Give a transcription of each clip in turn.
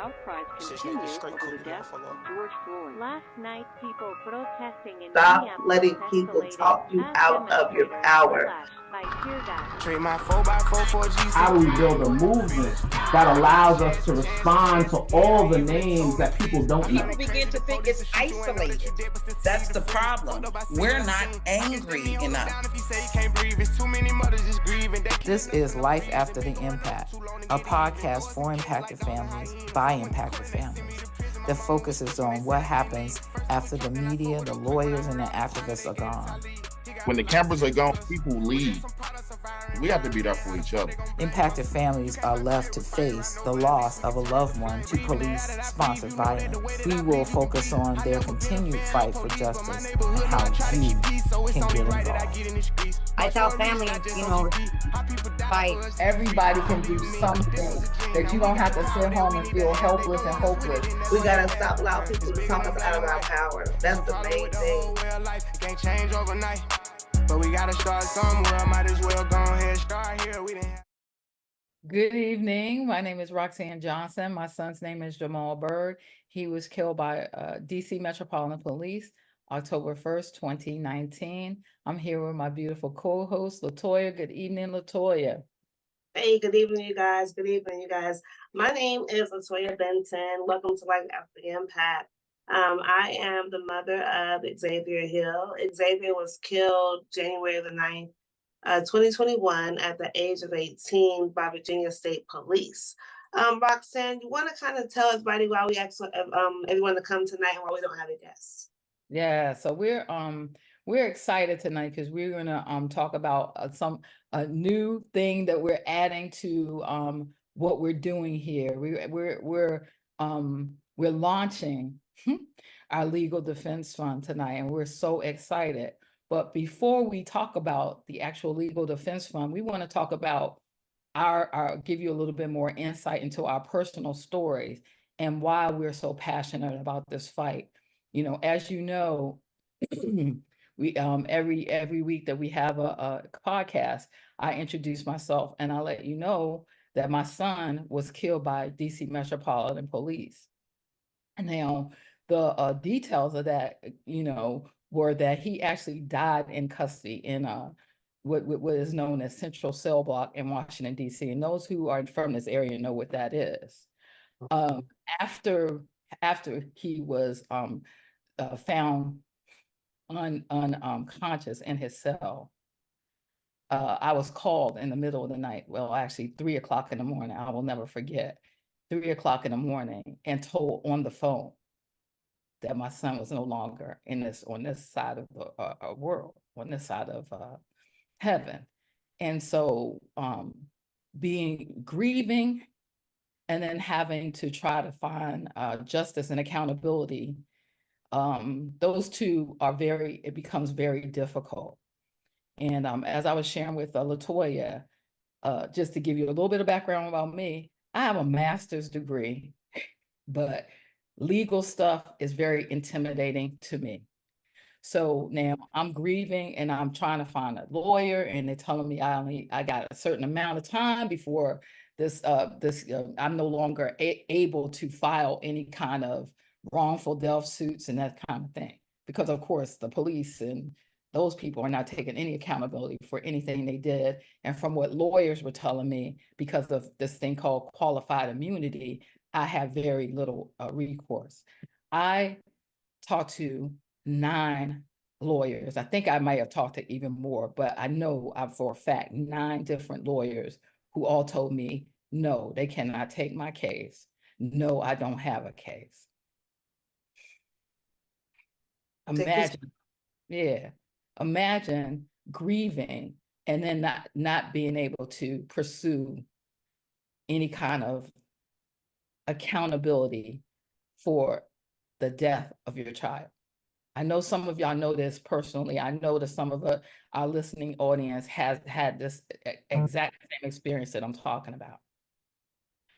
outcries continue over the death of George Floyd. Last night, people protesting in Stop Minneapolis letting people talk you out of your power. How do we build a movement that allows us to respond to all the names that people don't know? People begin to think it's isolated. That's the problem. We're not angry enough. This is Life After the Impact, a podcast for impacted families by impacted families that focuses on what happens after the media, the lawyers, and the activists are gone. When the cameras are gone, people leave. We have to be there for each other. Impacted families are left to face the loss of a loved one to police-sponsored violence. We will focus on their continued fight for justice and how you can get involved. I tell families, fight. Everybody can do something, that you don't have to sit home and feel helpless and hopeless. We gotta stop allowing people to talk us out of our power. That's the main thing. But we gotta start somewhere. Might as well go ahead, start here. Good evening. My name is Roxanne Johnson. My son's name is Jamal Byrd. He was killed by DC Metropolitan Police October 1st, 2019. I'm here with my beautiful co-host, Latoya. Good evening, Latoya. Hey, good evening, you guys. Good evening, you guys. My name is Latoya Benton. Welcome to Life After the Impact. I am the mother of Xavier Hill. Xavier was killed January the 9th, 2021 at the age of 18 by Virginia State Police. Roxanne, you want to kind of tell everybody why we asked everyone to come tonight and why we don't have a guest? Yeah, so we're excited tonight because we're gonna talk about a new thing that we're adding to what we're doing here. We're launching our legal defense fund tonight, and we're so excited. But before we talk about the actual legal defense fund, we want to talk about give you a little bit more insight into our personal stories and why we're so passionate about this fight. As you know, we every week that we have a podcast, I introduce myself and I let you know that my son was killed by DC Metropolitan Police. And now the details of that, were that he actually died in custody in what is known as Central Cell Block in Washington, D.C. And those who are from this area know what that is. After he was found unconscious in his cell, I was called in the middle of the night. Well, actually 3 o'clock in the morning. I will never forget. 3 o'clock in the morning, and told on the phone that my son was no longer on this side of the world, on this side of heaven. And so grieving and then having to try to find justice and accountability, those two it becomes very difficult. And as I was sharing with Latoya, just to give you a little bit of background about me, I have a master's degree, but legal stuff is very intimidating to me. So now I'm grieving and I'm trying to find a lawyer, and they're telling me I got a certain amount of time before I'm no longer able to file any kind of wrongful death suits and that kind of thing. Because of course the police and those people are not taking any accountability for anything they did. And from what lawyers were telling me, because of this thing called qualified immunity, I have very little recourse. I talked to 9 lawyers. I think I might have talked to even more, but I know for a fact 9 different lawyers who all told me, no, they cannot take my case. No, I don't have a case. Imagine grieving and then not being able to pursue any kind of accountability for the death of your child. I know some of y'all know this personally. I know that some of our listening audience has had this exact same experience that I'm talking about.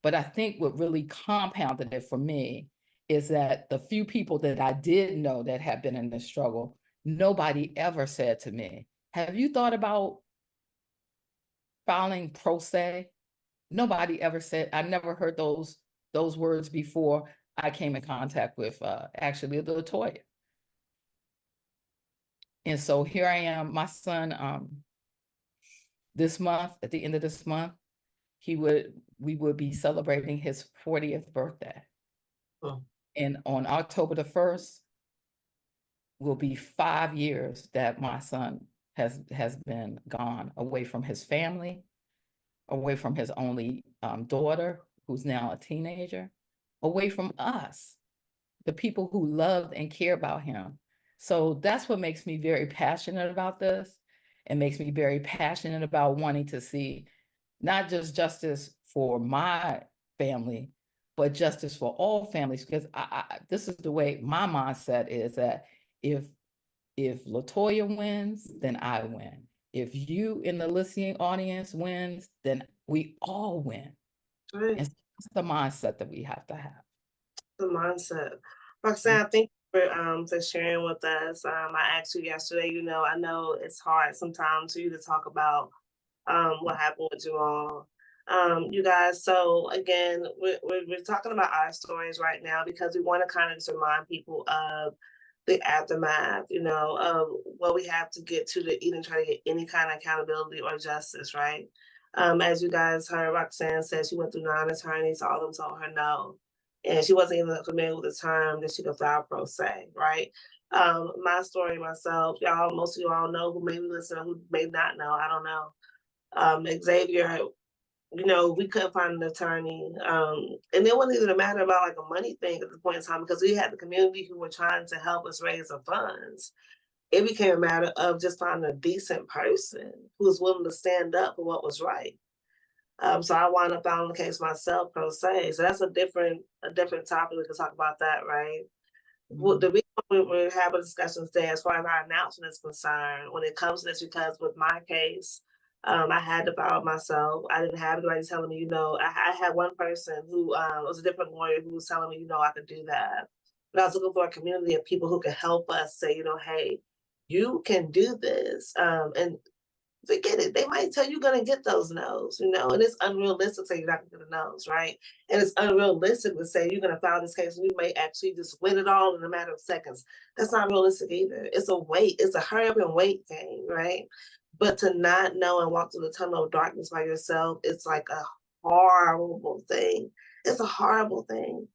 But I think what really compounded it for me is that the few people that I did know that have been in this struggle, nobody ever said to me, have you thought about filing pro se? Nobody ever said. I never heard those those words before I came in contact with actually Latoya. And so here I am, my son, this month, at the end of this month, we would be celebrating his 40th birthday. Oh. And on October the 1st will be 5 years that my son has been gone, away from his family, away from his only daughter, who's now a teenager, away from us, the people who loved and care about him. So that's what makes me very passionate about this. It makes me very passionate about wanting to see not just justice for my family, but justice for all families, because this is the way my mindset is, that if Latoya wins, then I win. If you in the listening audience wins, then we all win. Right. And that's the mindset that we have to have. The mindset. Roxanne, thank you for sharing with us. I asked you yesterday, you know, I know it's hard sometimes for you to talk about what happened with Jamal. You guys, so again, we're talking about our stories right now because we want to kind of just remind people of the aftermath, you know, of what we have to get to even try to get any kind of accountability or justice, right? As you guys heard, Roxanne said she went through 9 attorneys, all of them told her no. And she wasn't even familiar with the term that she could file pro se, right? My story myself, y'all, most of you all know, who may be listening, who may not know, I don't know. Xavier, you know, we couldn't find an attorney. And it wasn't even a matter about like a money thing at the point in time, because we had the community who were trying to help us raise the funds. It became a matter of just finding a decent person who was willing to stand up for what was right. So I wound up filing the case myself, pro se. So that's a different topic. We can talk about that, right? Mm-hmm. Well, the reason we're having discussions today, as far as our announcement is concerned, when it comes to this, because with my case, I had to file myself. I didn't have anybody telling me, you know, I had one person who was a different lawyer who was telling me, you know, I could do that. But I was looking for a community of people who could help us say, you know, hey, you can do this. And forget it. They might tell you're going to get those no's, you know, and it's unrealistic to say you're not going to get a no's, right? And it's unrealistic to say you're going to file this case and you may actually just win it all in a matter of seconds. That's not realistic either. It's a wait. It's a hurry up and wait game, right? But to not know and walk through the tunnel of darkness by yourself, it's like a horrible thing. It's a horrible thing.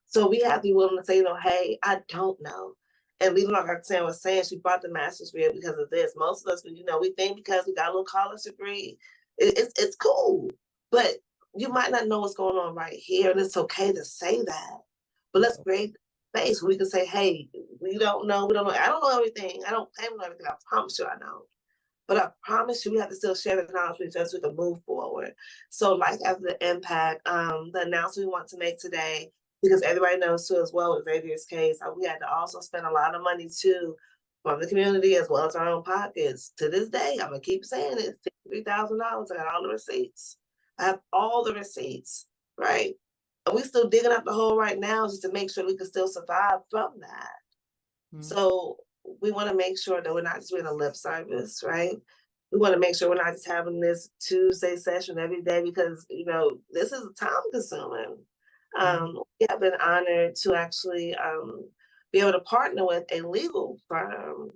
So we have to be willing to say, you know, hey, I don't know. And even like Roxanne was saying, she brought the master's degree because of this. Most of us, you know, we think because we got a little college degree, it's cool. But you might not know what's going on right here, and it's okay to say that. But let's create space where we can say, hey, we don't know. I don't know everything. I don't claim to know everything. I promise you I know. But I promise you, we have to still share the knowledge with each other so we can move forward. So like after the impact, the announcement we want to make today, because everybody knows too as well with Xavier's case, we had to also spend a lot of money too from the community as well as our own pockets. To this day, I'm gonna keep saying it, $3,000. I got all the receipts. I have all the receipts, right? And we still digging up the hole right now just to make sure we can still survive from that. Mm-hmm. So we want to make sure that we're not just doing a lip service, right? We want to make sure we're not just having this Tuesday session every day, because, you know, this is time consuming. We have been honored to actually be able to partner with a legal firm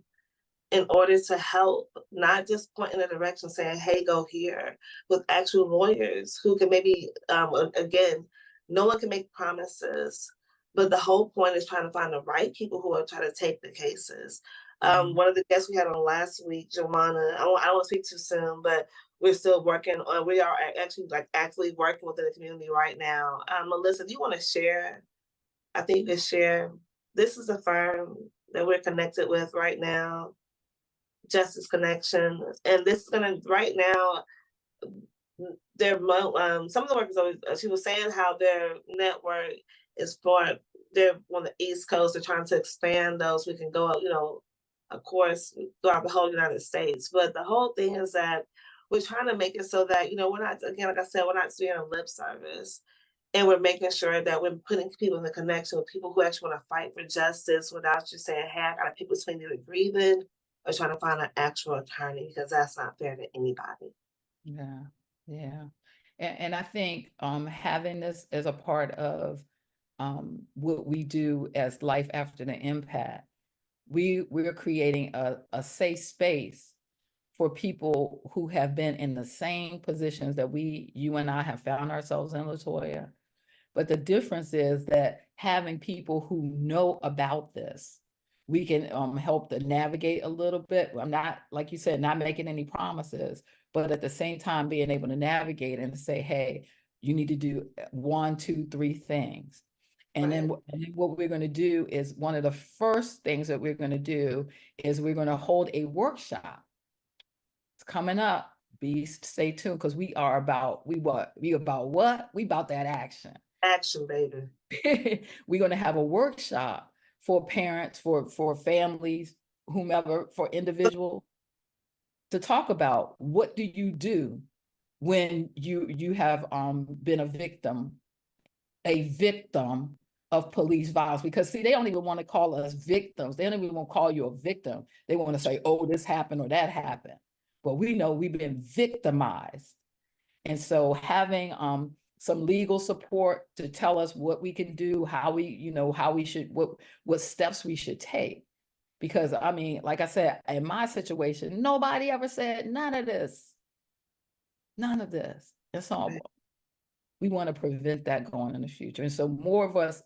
in order to help, not just point in a direction saying, hey, go here, with actual lawyers who can maybe, again, no one can make promises, but the whole point is trying to find the right people who are trying to take the cases. One of the guests we had on last week, Joanna, I don't want to speak too soon, but we're still working on, we are actually working within the community right now. Melissa, do you want to share? I think you can share. This is a firm that we're connected with right now, Justice Connection. And this is going to, right now, some of the workers always, she was saying how their network is they're on the East Coast. They're trying to expand those. We can go, you know, of course, throughout the whole United States. But the whole thing is that we're trying to make it so that, you know, we're not, again, like I said, we're not doing a lip service. And we're making sure that we're putting people in the connection with people who actually want to fight for justice without just saying, hey, I got people between you and breathing, or trying to find an actual attorney, because that's not fair to anybody. Yeah. And I think having this as a part of what we do as Life After the Impact, we're creating a safe space for people who have been in the same positions that you and I have found ourselves in, LaToya. But the difference is that having people who know about this, we can help to navigate a little bit. I'm not, like you said, not making any promises, but at the same time being able to navigate and say, hey, you need to do 1, 2, 3 things. And then what we're going to do is, one of the first things that we're going to do is we're going to hold a workshop. It's coming up. Stay tuned, because we about that action. Action, baby. We're going to have a workshop for parents, for families, whomever, for individuals, to talk about what do you do when you have been a victim of police violence. Because see, they don't even want to call us victims. They don't even want to call you a victim. They want to say, oh, this happened or that happened. But we know we've been victimized. And so having some legal support to tell us what we can do, how we should, what steps we should take. Because I mean, like I said, in my situation, nobody ever said none of this. That's all. We want to prevent that going in the future. And so more of us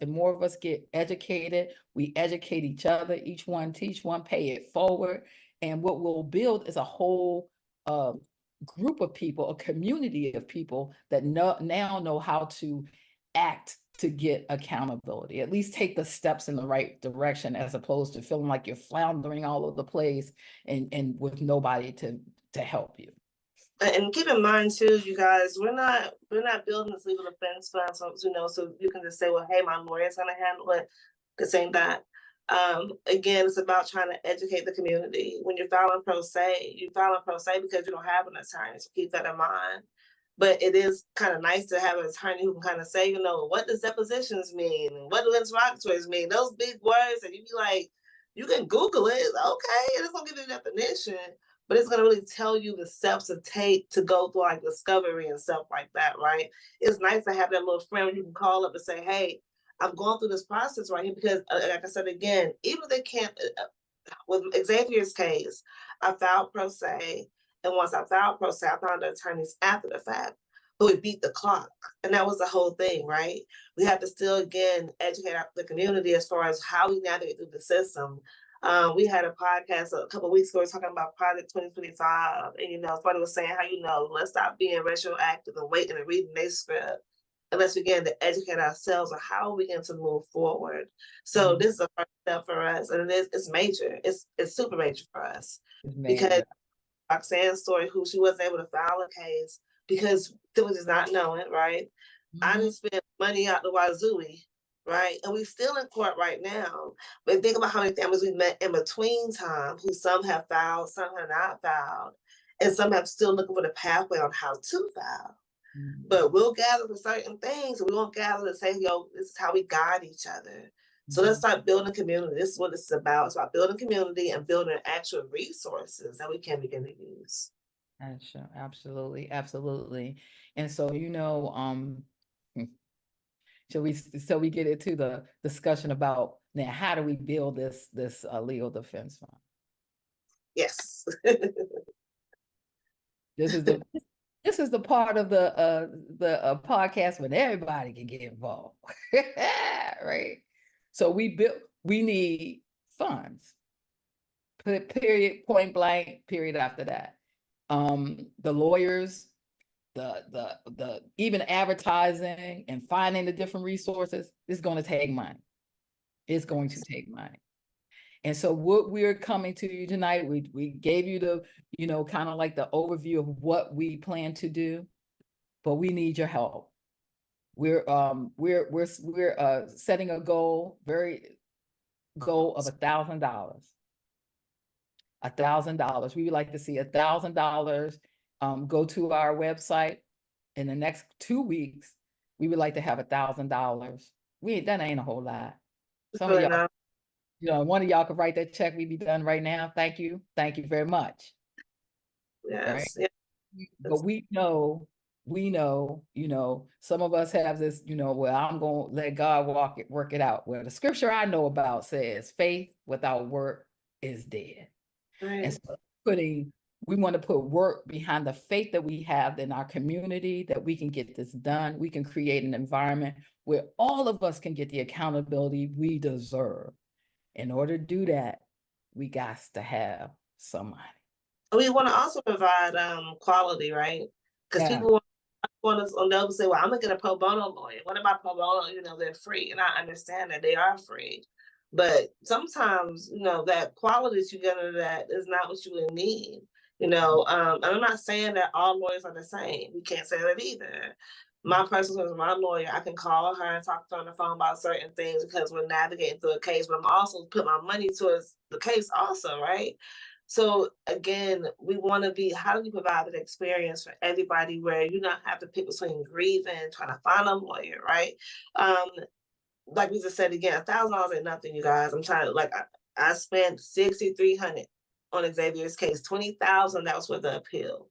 get educated. We educate each other, each one teach one, pay it forward. And what we'll build is a whole group of people, a community of people that now know how to act to get accountability, at least take the steps in the right direction, as opposed to feeling like you're floundering all over the place and with nobody to help you. And keep in mind too, you guys, we're not building this legal defense fund, so you can just say, well, hey, my lawyer's gonna handle it. This ain't that. Again, it's about trying to educate the community. When you're filing pro se, because you don't have an attorney, so keep that in mind. But it is kind of nice to have an attorney who can kind of say, what does depositions mean? What do interrogatories mean? Those big words, and you be like, you can Google it, okay, and it's gonna give you a definition, but it's gonna really tell you the steps to take to go through like discovery and stuff like that, right? It's nice to have that little friend you can call up and say, hey, I'm going through this process right here, because like I said again, even if they can't, with Xavier's case, I filed pro se, and once I filed pro se, I found the attorneys after the fact who would beat the clock, and that was the whole thing, right? We have to still again educate the community as far as how we navigate through the system. We had a podcast a couple of weeks ago talking about Project 2025, and somebody was saying how let's stop being retroactive and waiting and reading their script. And let's begin to educate ourselves on how we begin to move forward. So this is a first step for us, and it's major. It's super major for us, because Roxanne's story, who she wasn't able to file a case because they was just not knowing, right? I didn't spend money out the wazooey, right? And we still in court right now. But think about how many families we met in between time, who some have filed, some have not filed, and some have still looking for the pathway on how to file. But we'll gather for certain things. We won't gather to say, this is how we guide each other. So let's start building community. This is what this is about. It's about building community and building actual resources that we can begin to use. Absolutely. And so, so we get into the discussion about now, how do we build this legal defense fund? Yes. This is the part of the podcast when everybody can get involved, right? So we need funds. Period. Point blank. Period. After that, the lawyers, the even advertising and finding the different resources is going to take money. It's going to take money. And so what we're coming to you tonight, we gave you the, kind of like the overview of what we plan to do, but we need your help. We're setting a goal of $1,000. $1,000. We would like to see $1,000 go to our website in the next 2 weeks. We would like to have $1,000. That ain't a whole lot. Some of y'all. One of y'all could write that check. We'd be done right now. Thank you. Thank you very much. Yes. Right? But we know we know, some of us have this, well, I'm going to let God work it out. Well, the scripture I know about says faith without work is dead. Right. And so we want to put work behind the faith that we have in our community, that we can get this done. We can create an environment where all of us can get the accountability we deserve. In order to do that, we got to have somebody. We want to also provide quality, right? Because people want us on the other say, well, I'm gonna get a pro bono lawyer. What about pro bono? They're free, and I understand that they are free, but sometimes that quality that you get into that is not what you would need. And I'm not saying that all lawyers are the same. We can't say that either. My person is my lawyer. I can call her and talk to her on the phone about certain things because we're navigating through a case, but I'm also put my money towards the case also, right? So again, we want to be, how do we provide an experience for everybody where you not have to pick between grieving, trying to find a lawyer, right? Like we just said again, $1,000 ain't nothing, you guys. I'm trying to, I spent $6,300 on Xavier's case, $20,000 that was for the appeal.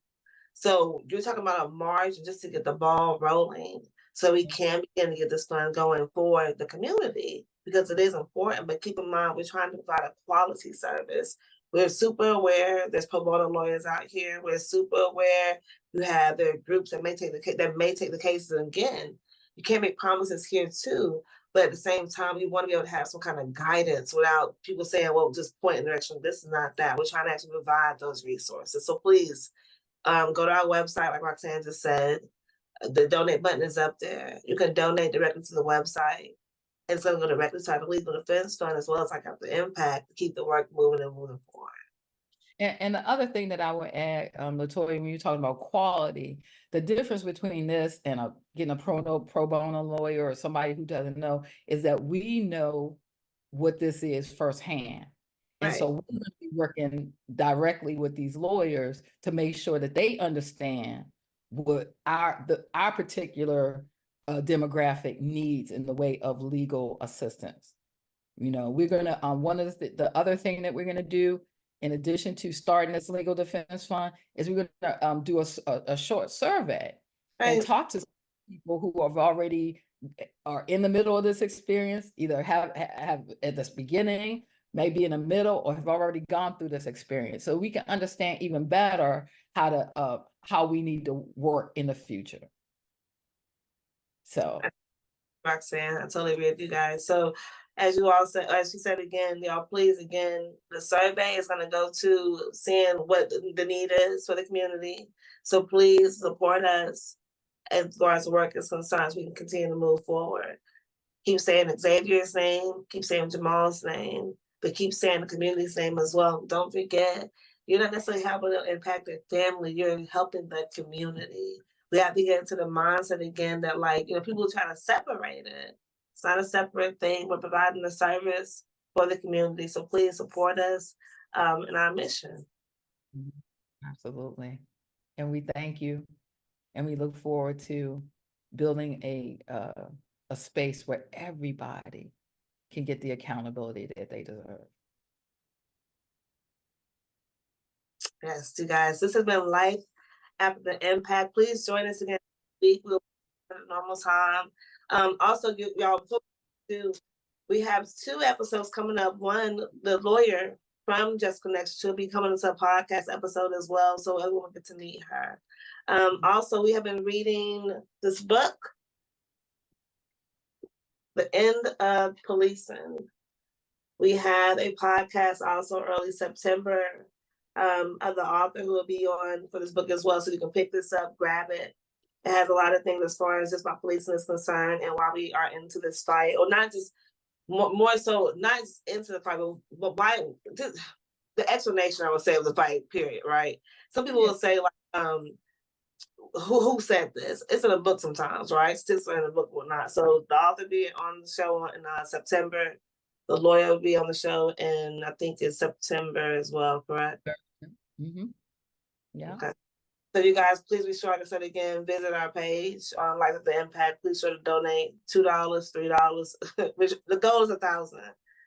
So you're talking about a margin just to get the ball rolling, so we can begin to get this fund going for the community, because it is important. But keep in mind, we're trying to provide a quality service. We're super aware there's pro bono lawyers out here. We're super aware you have the groups that may take the cases. And again, you can't make promises here too. But at the same time, we want to be able to have some kind of guidance without people saying, well, just point in the direction, this is not that. We're trying to actually provide those resources. So please go to our website, like Roxanne just said. The donate button is up there. You can donate directly to the website. And it's going to go directly to the Legal Defense Fund, as well as the impact to keep the work moving and moving forward. And the other thing that I would add, Latoya, when you're talking about quality, the difference between this and getting a pro bono lawyer or somebody who doesn't know is that we know what this is firsthand. And so we're going to be working directly with these lawyers to make sure that they understand what our particular demographic needs in the way of legal assistance. We're going to, one of the other thing that we're going to do, in addition to starting this legal defense fund, is we're going to do a short survey and talk to people who have already are in the middle of this experience, either have at this beginning, maybe in the middle, or have already gone through this experience, so we can understand even better how we need to work in the future. So, Roxanne, I totally agree with you guys. So, as you said again, y'all, please, again, the survey is going to go to seeing what the need is for the community. So please support us as far as the work is concerned, so we can continue to move forward. Keep saying Xavier's name, keep saying Jamal's name, but keep saying the community's name as well. Don't forget, you're not necessarily helping to impact their family, you're helping the community. We have to get into the mindset again that people try to separate it. It's not a separate thing. We're providing a service for the community. So please support us in our mission. Absolutely. And we thank you. And we look forward to building a space where everybody can get the accountability that they deserve. Yes, you guys, this has been Life After the Impact. Please join us again next week. We'll be at normal time. Also, y'all, we have 2 episodes coming up. One, the lawyer from Just Connection, she'll be coming into a podcast episode as well, so everyone get to meet her. Also, we have been reading this book, The End of Policing. We have a podcast also early September of the author who will be on for this book as well, so you can pick this up, grab it. It has a lot of things as far as just my policing is concerned and why we are into this fight, or not just more so not just into the fight, but why just the explanation, I would say, of the fight, period, right? Some people will say who said this? It's in a book sometimes, right? It's in a book or not. So the author be on the show in September. The lawyer will be on the show, and I think it's September as well, correct? Mm-hmm. Yeah. Okay. So you guys, please be sure, like I said again, visit our page on Life After the Impact. Please sure to donate $2, $3, which the goal is 1,000.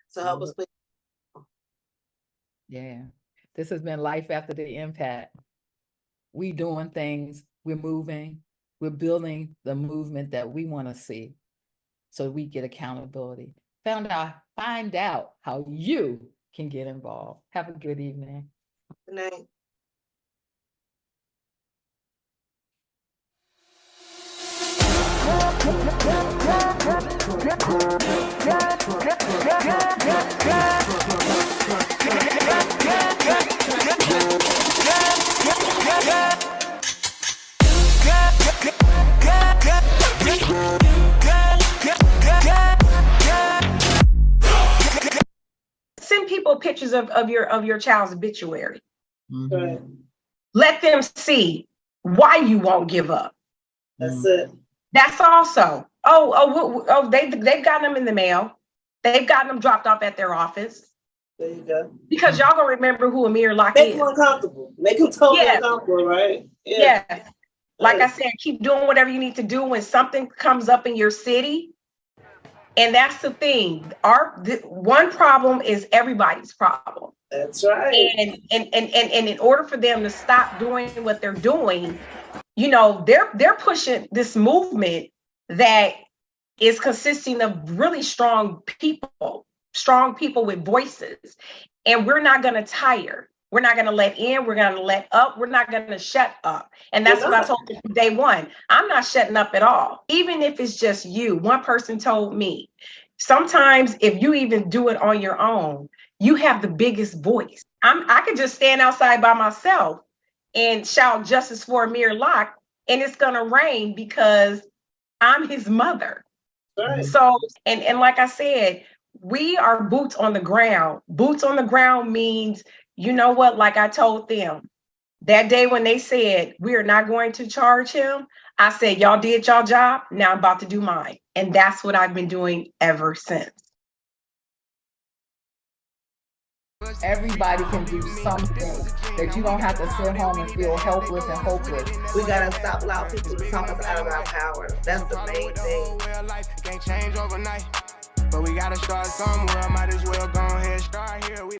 So help us, please. Yeah. This has been Life After the Impact. We doing things, we're moving, We're building the movement that we want to see so we get accountability. Find out how you can get involved. Have a good evening. Good night. Send people pictures of your child's obituary. Right. Let them see why you won't give up. That's it. That's also, they've gotten them in the mail. They've gotten them dropped off at their office. There you go. Because y'all gonna remember who Amir Locke Make is. them uncomfortable. Make them totally uncomfortable, right? Yeah. Like I said, keep doing whatever you need to do when something comes up in your city. And that's the thing. One problem is everybody's problem. That's right. And in order for them to stop doing what they're doing, you know, they're pushing this movement that is consisting of really strong people with voices. And we're not going to tire. We're not going to let in. We're going to let up. We're not going to shut up. And that's what I told you from day one. I'm not shutting up at all. Even if it's just you. One person told me, sometimes if you even do it on your own, you have the biggest voice. I could just stand outside by myself and shout justice for Amir Locke, and it's going to rain because I'm his mother. Right. So, and like I said, we are boots on the ground. Boots on the ground means, you know what, like I told them that day when they said, we are not going to charge him. I said, y'all did y'all job. Now I'm about to do mine. And that's what I've been doing ever since. Everybody can do something that you don't have to sit home and feel helpless and hopeless. We gotta stop allowing people to talk us out of our power. That's the main thing. Can't change overnight, but we gotta start somewhere. Might as well go ahead, start here.